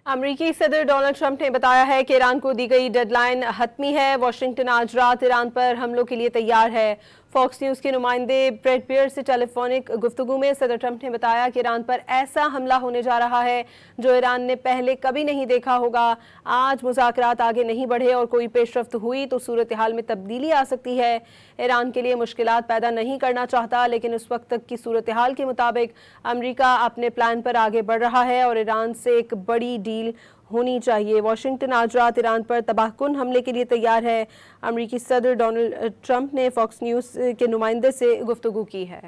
अमरीकी सदर Donald Trump ने बताया है कि ईरान को दी गई डेडलाइन हतमी है। वाशिंगटन आज रात ईरान पर हमलों के लिए तैयार है। फॉक्स न्यूज़ के नुमाइंदे ब्रेट पियर्स से टेलीफोनिक गुफ्तगू में सदर ट्रंप ने बताया कि ईरान पर ऐसा हमला होने जा रहा है जो ईरान ने पहले कभी नहीं देखा होगा। आज मुज़ाकरात आगे नहीं बढ़े और कोई पेशरफ्त हुई तो सूरत हाल में तब्दीली आ सकती है। ईरान के लिए मुश्किलात पैदा नहीं करना चाहता, लेकिन उस वक्त तक की सूरत हाल के मुताबिक अमरीका अपने प्लान पर आगे बढ़ रहा है और ईरान से एक बड़ी डील होनी चाहिए। वाशिंगटन आज रात ईरान पर तबाहकुन हमले के लिए तैयार है। अमरीकी सदर डोनाल्ड ट्रंप ने फॉक्स न्यूज़ के नुमाइंदे से गुफ्तगू की है।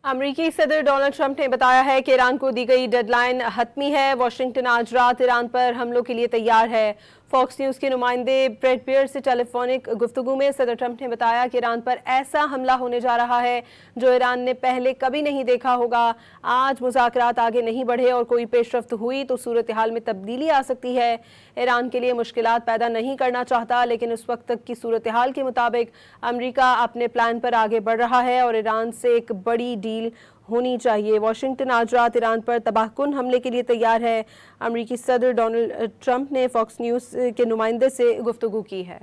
अमरीकी सदर डोनाल्ड ट्रंप ने बताया है कि ईरान को दी गई डेडलाइन हतमी है। वाशिंगटन आज रात ईरान पर हमलों के लिए तैयार है। फॉक्स न्यूज़ के नुमाइंदे ब्रेट पियर्स से टेलीफोनिक गुफ्तगू में सदर ट्रंप ने बताया कि ईरान पर ऐसा हमला होने जा रहा है जो ईरान ने पहले कभी नहीं देखा होगा। आज मुज़ाकरात आगे नहीं बढ़े और कोई पेशरफ्त हुई तो सूरत हाल में तब्दीली आ सकती है। ईरान के लिए मुश्किलात पैदा नहीं करना चाहता, लेकिन उस वक्त तक की सूरत हाल के मुताबिक अमरीका अपने प्लान पर आगे बढ़ रहा है और ईरान से एक बड़ी डील होनी चाहिए। वाशिंगटन आज रात ईरान पर तबाहकुन हमले के लिए तैयार है। अमरीकी सदर डोनाल्ड ट्रंप ने फॉक्स न्यूज़ के नुमाइंदे से गुफ्तगू की है।